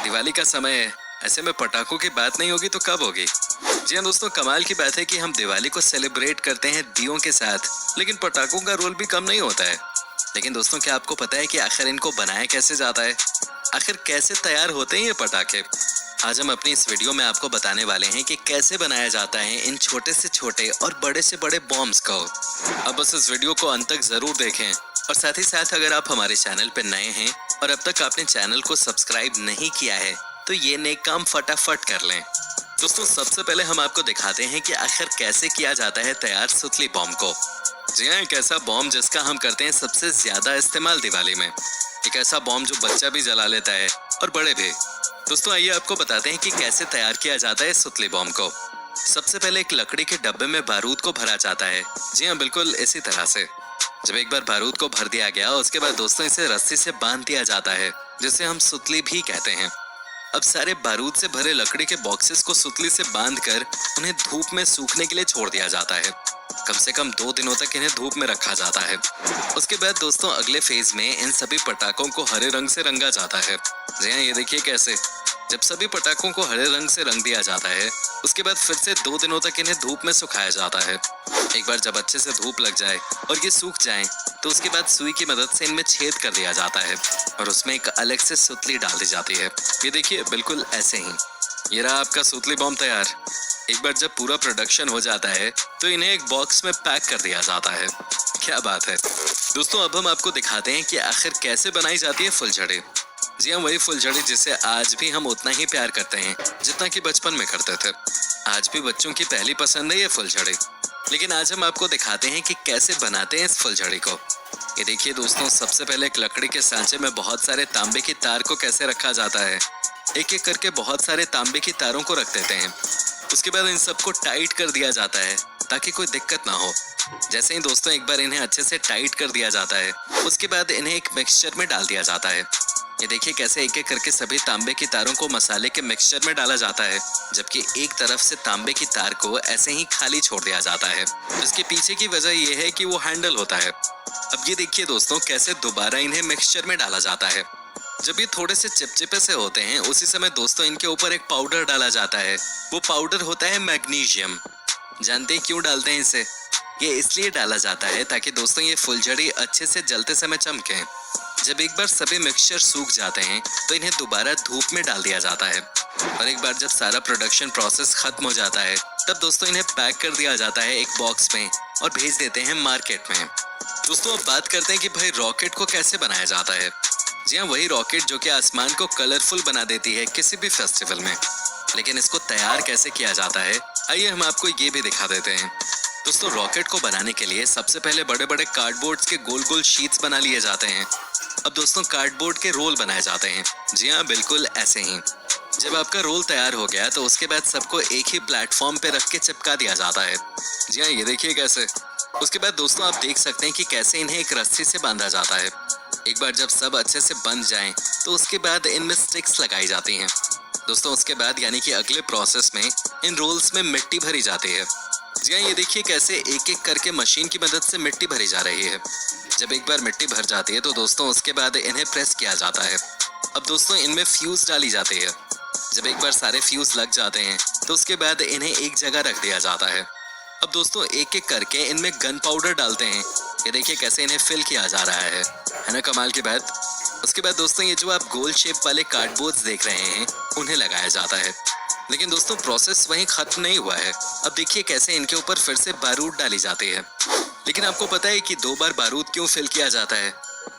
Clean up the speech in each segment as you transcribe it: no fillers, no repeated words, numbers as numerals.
दिवाली का समय है, ऐसे में पटाखों की बात नहीं होगी तो कब होगी। जी हाँ दोस्तों, कमाल की बात है कि हम दिवाली को सेलिब्रेट करते हैं दियों के साथ, लेकिन पटाखों का रोल भी कम नहीं होता है। लेकिन दोस्तों, क्या आपको पता है कि आखिर इनको बनाया कैसे जाता है? आखिर कैसे तैयार होते हैं ये पटाखे? आज हम अपनी इस वीडियो में आपको बताने वाले हैं कि कैसे बनाया जाता है इन छोटे से छोटे और बड़े से बड़े बॉम्ब्स को। अब बस इस वीडियो को अंत तक जरूर देखें, और साथ ही साथ अगर आप हमारे चैनल पर नए हैं और अब तक आपने चैनल को सब्सक्राइब नहीं किया है तो ये नेक काम फटाफट कर लें। दोस्तों, सबसे पहले हम आपको दिखाते हैं कि आखिर कैसे किया जाता है तैयार सुतली बॉम्ब को। जी हाँ, एक ऐसा बॉम्ब जिसका हम करते हैं सबसे ज्यादा इस्तेमाल दिवाली में। एक ऐसा बॉम्ब जो बच्चा भी जला लेता है और बड़े भी। दोस्तों, आइए आपको बताते हैं कि कैसे तैयार किया जाता है सुतली बॉम्ब को। सबसे पहले एक लकड़ी के डब्बे में बारूद को भरा जाता है। जी हाँ, बिल्कुल इसी तरह से। जब एक बार बारूद को भर दिया गया, उसके बाद दोस्तों इसे रस्सी से बांध दिया जाता है, जिसे हम सुतली भी कहते हैं। अब सारे बारूद से भरे लकड़ी के बॉक्सेस को सुतली से बांधकर उन्हें धूप में सूखने के लिए छोड़ दिया जाता है। कम से कम 2 दिनों तक इन्हें धूप में रखा जाता है। उसके बाद दोस्तों अगले फेज में इन सभी पटाखों को हरे रंग से रंगा जाता है। जी हाँ, ये देखिए कैसे। जब सभी पटाखों को हरे रंग से रंग दिया जाता है, उसके बाद फिर से 2 दिनों तक इन्हें धूप में सुखाया जाता है। एक बार जब अच्छे से धूप लग जाए और ये सूख जाएं, तो उसके बाद सुई की मदद से इनमें छेद कर दिया जाता है और उसमें एक अलग से सुतली डाल दी जाती है। ये देखिए, बिल्कुल ऐसे ही। ये रहा आपका सुतली बॉम्ब तैयार। एक बार जब पूरा प्रोडक्शन हो जाता है तो इन्हें एक बॉक्स में पैक कर दिया जाता है। क्या बात है दोस्तों। अब हम आपको दिखाते हैं कि आखिर कैसे बनाई जाती है फुलझड़ी। जी हाँ, वही फुलझड़ी जिसे आज भी हम उतना ही प्यार करते हैं जितना कि बचपन में करते थे। आज भी बच्चों की पहली पसंद है ये फुलझड़ी। लेकिन आज हम आपको दिखाते हैं कि कैसे बनाते हैं इस फुलझड़ी को। ये देखिए दोस्तों, सबसे पहले एक लकड़ी के सांचे में बहुत सारे तांबे की तार को कैसे रखा जाता है। एक एक करके बहुत सारे तांबे की तारों को रख देते हैं। उसके बाद इन सबको टाइट कर दिया जाता है ताकि कोई दिक्कत ना हो। जैसे ही दोस्तों एक बार इन्हें अच्छे से टाइट कर दिया जाता है, उसके बाद इन्हें एक मिक्सचर में डाल दिया जाता है। ये देखिए कैसे एक एक करके सभी तांबे की तारों को मसाले के मिक्सचर में डाला जाता है, जबकि एक तरफ से तांबे की तार को ऐसे ही खाली छोड़ दिया जाता है। इसके पीछे की वजह यह है कि वो हैंडल होता है। अब ये देखिए दोस्तों कैसे दोबारा इन्हें मिक्सचर में डाला जाता है। जब ये थोड़े से चिपचिपे से होते हैं, उसी समय दोस्तों इनके ऊपर एक पाउडर डाला जाता है। वो पाउडर होता है मैग्नीशियम। जानते हैं क्यों डालते हैं इसे? ये इसलिए डाला जाता है ताकि दोस्तों ये फुलझड़ी अच्छे से जलते समय चमके। जब एक बार सभी मिक्सचर सूख जाते हैं तो इन्हें दोबारा धूप में डाल दिया जाता है, और एक बार जब सारा प्रोडक्शन प्रोसेस खत्म हो जाता है, तब दोस्तों इन्हें पैक कर दिया जाता है एक बॉक्स में और भेज देते हैं मार्केट में। दोस्तों, अब बात करते हैं कि भाई रॉकेट को कैसे बनाया जाता है। जी हाँ, वही रॉकेट जो कि आसमान को कलरफुल बना देती है किसी भी फेस्टिवल में। लेकिन इसको तैयार कैसे किया जाता है, आइए हम आपको ये भी दिखा देते हैं। दोस्तों, रॉकेट को बनाने के लिए सबसे पहले बड़े बड़े कार्डबोर्ड के गोल गोल शीट्स बना लिए जाते हैं। अब दोस्तों कार्डबोर्ड के रोल बनाए जाते हैं। जी हाँ, बिल्कुल ऐसे ही। जब आपका रोल तैयार हो गया तो उसके बाद सबको एक ही प्लेटफॉर्म पे रख के चिपका दिया जाता है। जी हाँ, ये देखिए कैसे। उसके बाद दोस्तों आप देख सकते हैं कि कैसे इन्हें एक रस्सी से बांधा जाता है। एक बार जब सब अच्छे से बंध जाएं, तो उसके बाद इनमें स्टिक्स लगाई जाती हैं। दोस्तों उसके बाद यानी कि अगले प्रोसेस में इन रोल्स में मिट्टी भरी जाती है। जी हाँ, ये देखिए कैसे एक एक करके मशीन की मदद से मिट्टी भरी जा रही है। जब एक बार मिट्टी भर जाती है तो दोस्तों उसके बाद इन्हें प्रेस किया जाता है। अब दोस्तों इनमें फ्यूज डाली जाती है। जब एक बार सारे फ्यूज लग जाते हैं तो उसके बाद इन्हें एक जगह रख दिया जाता है। अब दोस्तों एक एक करके इनमें गन पाउडर डालते हैं। ये देखिए कैसे इन्हें फिल किया जा रहा है ना कमाल की बात। उसके बाद दोस्तों ये जो आप गोल शेप वाले कार्डबोर्ड्स देख रहे हैं, उन्हें लगाया जाता है। लेकिन दोस्तों प्रोसेस वहीं खत्म नहीं हुआ है। अब देखिए कैसे इनके ऊपर फिर से बारूद डाली जाती है। लेकिन आपको पता है कि 2 बार बारूद क्यों फिल किया जाता है?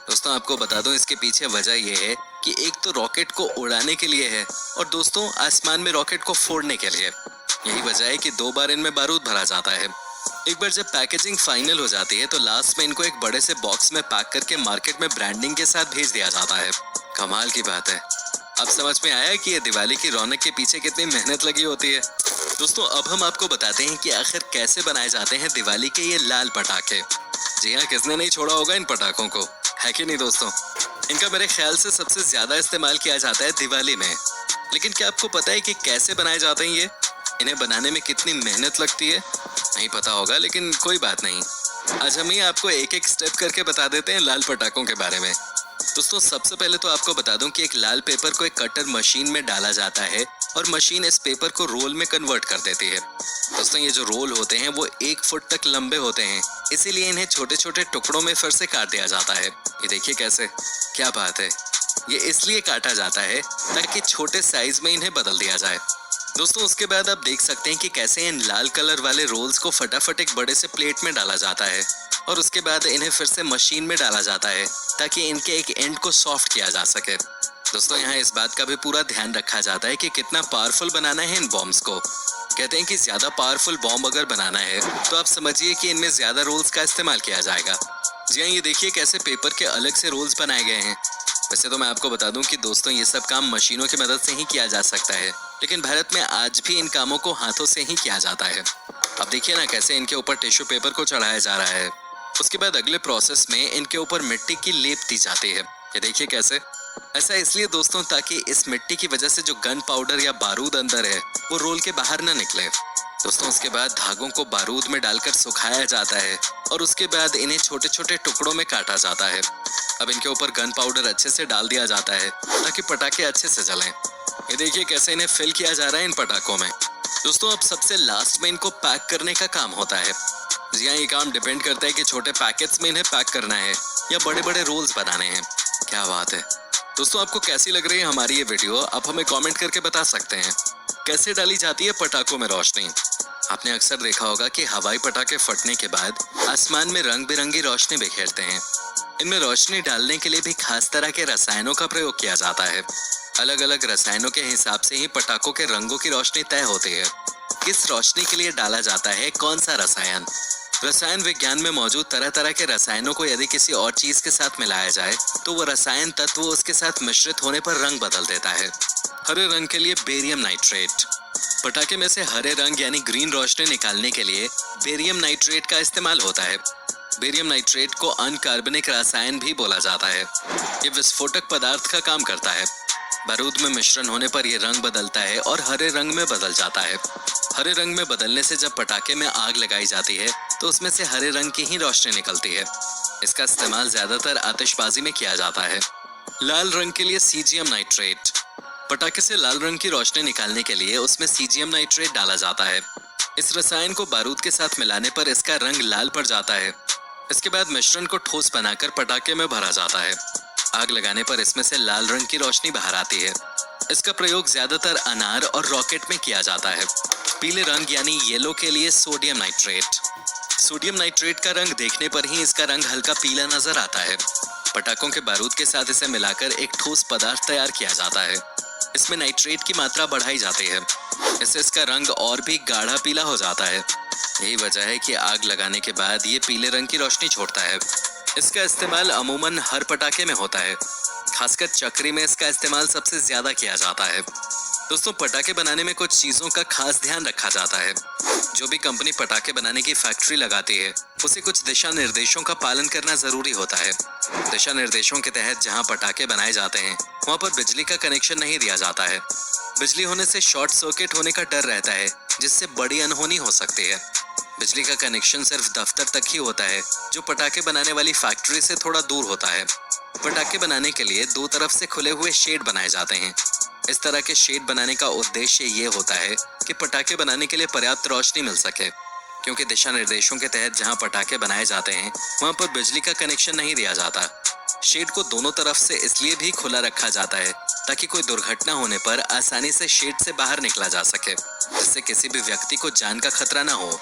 दोस्तों आपको बता दूं, इसके पीछे वजह यह है कि एक तो रॉकेट को उड़ाने के लिए है, और दोस्तों आसमान में रॉकेट को फोड़ने के लिए। यही वजह है कि 2 बार इनमें बारूद भरा जाता है। एक बार जब पैकेजिंग फाइनल हो जाती है तो लास्ट में इनको एक बड़े से बॉक्स में पैक करके मार्केट में ब्रांडिंग के साथ भेज दिया जाता है। कमाल की बात है। अब समझ में आया कि ये दिवाली की रौनक के पीछे कितनी मेहनत लगी होती है। दोस्तों अब हम आपको बताते हैं कि आखिर कैसे बनाए जाते हैं दिवाली के ये लाल पटाखे। जी हाँ, किसने नहीं छोड़ा होगा इन पटाखों को, है कि नहीं दोस्तों? इनका मेरे ख्याल से सबसे ज्यादा इस्तेमाल किया जाता है दिवाली में। लेकिन क्या आपको पता है कि कैसे बनाए जाते हैं ये? इन्हें बनाने में कितनी मेहनत लगती है? नहीं पता होगा, लेकिन कोई बात नहीं। आज हम ही आपको एक एक स्टेप करके बता देते हैं लाल पटाखों के बारे में। दोस्तों सबसे पहले तो आपको बता दूं कि एक लाल पेपर को एक कटर मशीन में डाला जाता है और मशीन इस पेपर को रोल में कन्वर्ट कर देती है। दोस्तों ये जो रोल होते हैं वो 1 फुट तक लंबे होते हैं, इसीलिए इन्हें छोटे छोटे टुकड़ों में फिर से काट दिया जाता है। ये देखिए कैसे, क्या बात है। ये इसलिए काटा जाता है ताकि छोटे साइज में इन्हें बदल दिया जाए। दोस्तों उसके बाद आप देख सकते हैं कि कैसे इन लाल कलर वाले रोल्स को फटाफट एक बड़े से प्लेट में डाला जाता है और उसके बाद इन्हें फिर से मशीन में डाला जाता है ताकि इनके एक एंड को सॉफ्ट किया जा सके। दोस्तों यहाँ इस बात का भी पूरा ध्यान रखा जाता है कि कितना पावरफुल बनाना है इन बॉम्ब्स को। कहते हैं कि ज्यादा पावरफुल बॉम्ब अगर बनाना है तो आप समझिए कि इनमें ज्यादा रोल्स का इस्तेमाल किया जाएगा। जी हाँ, ये देखिए कैसे पेपर के अलग से रोल्स बनाए गए हैं। वैसे तो मैं आपको बता दूं कि दोस्तों ये सब काम मशीनों की मदद से ही किया जा सकता है, लेकिन भारत में आज भी इन कामों को हाथों से ही किया जाता है। अब देखिए ना कैसे इनके ऊपर टिश्यू पेपर को चढ़ाया जा रहा है। उसके बाद अगले प्रोसेस में इनके ऊपर मिट्टी की लेप दी जाती है। ये देखिए कैसे, ऐसा इसलिए दोस्तों ताकि इस मिट्टी की वजह से जो गन पाउडर या बारूद अंदर है वो रोल के बाहर ना निकले। दोस्तों उसके बाद धागों को बारूद में डालकर सुखाया जाता है और उसके बाद इन्हें छोटे छोटे टुकड़ों में काटा जाता है। अब इनके ऊपर गन पाउडर अच्छे से डाल दिया जाता है ताकि पटाखे अच्छे से जलें। ये देखिए कैसे इन्हें फिल किया जा रहा है इन पटाखों में। दोस्तों अब सबसे लास्ट में इनको पैक करने का काम होता है। जी हाँ, ये काम डिपेंड करता है कि छोटे पैकेट्स में इन्हें पैक करना है या बड़े बड़े रोल्स बनाने हैं। क्या बात है। दोस्तों आपको कैसी लग रही है हमारी ये वीडियो, आप हमें कमेंट करके बता सकते हैं। कैसे डाली जाती है पटाखों में रोशनी। आपने अक्सर देखा होगा कि हवाई पटाखे फटने के बाद आसमान में रंग बिरंगी रोशनी बिखेरते हैं। इनमें रोशनी डालने के लिए भी खास तरह के रसायनों का प्रयोग किया जाता है। अलग अलग रसायनों के हिसाब से ही पटाखों के रंगों की रोशनी तय होती है। किस रोशनी के लिए डाला जाता है कौन सा रसायन। रसायन विज्ञान में मौजूद तरह तरह के रसायनों को यदि किसी और चीज के साथ मिलाया जाए तो वो रसायन तत्व उसके साथ मिश्रित होने पर रंग बदल देता है। हरे रंग के लिए बेरियम नाइट्रेट। पटाखे में से हरे रंग यानी ग्रीन रोशनी निकालने के लिए बेरियम नाइट्रेट का इस्तेमाल होता है। बेरियम नाइट्रेट को अनकार्बनिक रसायन भी बोला जाता है। ये विस्फोटक पदार्थ का काम करता है। बारूद में मिश्रण होने पर यह रंग बदलता है और हरे रंग में बदल जाता है। हरे रंग में बदलने से जब पटाखे में आग लगाई जाती है तो उसमें से हरे रंग की ही रोशनी निकलती है। इसका इस्तेमाल ज्यादातर आतिशबाजी में किया जाता है। लाल रंग के लिए सीजियम नाइट्रेट। पटाखे से लाल रंग की रोशनी निकालने के लिए उसमें सीजियम नाइट्रेट डाला जाता है। इस रसायन को बारूद के साथ मिलाने पर इसका रंग लाल पड़ जाता है। इसके बाद मिश्रण को ठोस बनाकर पटाखे में भरा जाता है। आग लगाने पर इसमें से लाल रंग की रोशनी बाहर आती है। इसका प्रयोग ज्यादातर अनार और रॉकेट में किया जाता है। पीले रंग यानी येलो के लिए सोडियम नाइट्रेट। सोडियम नाइट्रेट का रंग देखने पर ही इसका रंग हल्का पीला नजर आता है। पटाखों के बारूद के साथ इसे मिलाकर एक ठोस पदार्थ तैयार किया जाता है। इसमें नाइट्रेट की मात्रा बढ़ाई जाती है। इससे इसका रंग और भी गाढ़ा पीला हो जाता है। यही वजह है कि आग लगाने के बाद ये पीले रंग की रोशनी छोड़ता है। इसका इस्तेमाल अमूमन हर पटाखे में होता है। खासकर चक्री में इसका इस्तेमाल सबसे ज्यादा किया जाता है। दोस्तों पटाखे बनाने में कुछ चीजों का खास ध्यान रखा जाता है। जो भी कंपनी पटाखे बनाने की फैक्ट्री लगाती है उसे कुछ दिशा निर्देशों का पालन करना जरूरी होता है। दिशा निर्देशों के तहत जहां पटाखे बनाए जाते हैं वहां पर बिजली का कनेक्शन नहीं दिया जाता है। बिजली होने से शॉर्ट सर्किट होने का डर रहता है जिससे बड़ी अनहोनी हो सकती है। बिजली का कनेक्शन सिर्फ दफ्तर तक ही होता है जो पटाखे बनाने वाली फैक्ट्री से थोड़ा दूर होता है। पटाखे बनाने के लिए दो तरफ से खुले हुए शेड बनाए जाते हैं। इस तरह के शेड बनाने का उद्देश्य ये होता है कि पटाखे बनाने के लिए पर्याप्त रोशनी मिल सके, क्योंकि दिशा निर्देशों के तहत जहां पटाखे बनाए जाते हैं वहां पर बिजली का कनेक्शन नहीं दिया जाता। शेड को दोनों तरफ से इसलिए भी खुला रखा जाता है ताकि कोई दुर्घटना होने पर आसानी से शेड से बाहर निकला जा सके, जिससे किसी भी व्यक्ति को जान का खतरा न हो।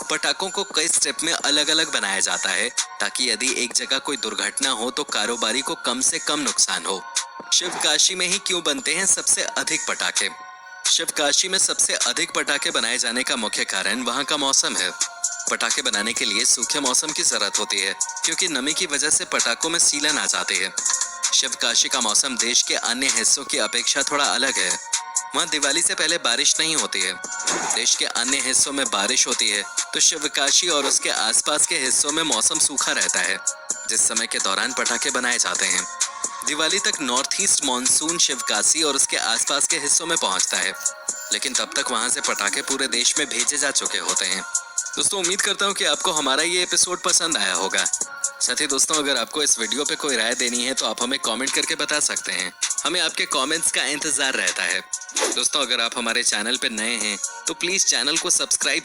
पटाखों को कई स्टेप में अलग अलग बनाया जाता है ताकि यदि एक जगह कोई दुर्घटना हो तो कारोबारी को कम से कम नुकसान हो। शिवकाशी में ही क्यों बनते हैं सबसे अधिक पटाखे। शिवकाशी में सबसे अधिक पटाखे बनाए जाने का मुख्य कारण वहां का मौसम है। पटाखे बनाने के लिए सूखे मौसम की जरूरत होती है क्योंकि नमी की वजह से पटाखों में सीलन आ जाती है। शिवकाशी का मौसम देश के अन्य हिस्सों की अपेक्षा थोड़ा अलग है। वहाँ दिवाली से पहले बारिश नहीं होती है। देश के अन्य हिस्सों में बारिश होती है तो शिवकाशी और उसके आसपास के हिस्सों में मौसम सूखा रहता है, जिस समय के दौरान पटाखे बनाए जाते हैं। दिवाली तक नॉर्थ ईस्ट मानसून शिवकाशी और उसके आसपास के हिस्सों में पहुंचता है, लेकिन तब तक वहां से पटाखे पूरे देश में भेजे जा चुके होते हैं। दोस्तों उम्मीद करता हूं कि आपको हमारा ये एपिसोड पसंद आया होगा। साथ ही दोस्तों अगर आपको इस वीडियो पे कोई राय देनी है तो आप हमें कमेंट करके बता सकते हैं। हमें आपके कमेंट्स का इंतजार रहता है। दोस्तों अगर आप हमारे चैनल पे नए हैं तो प्लीज चैनल को सब्सक्राइब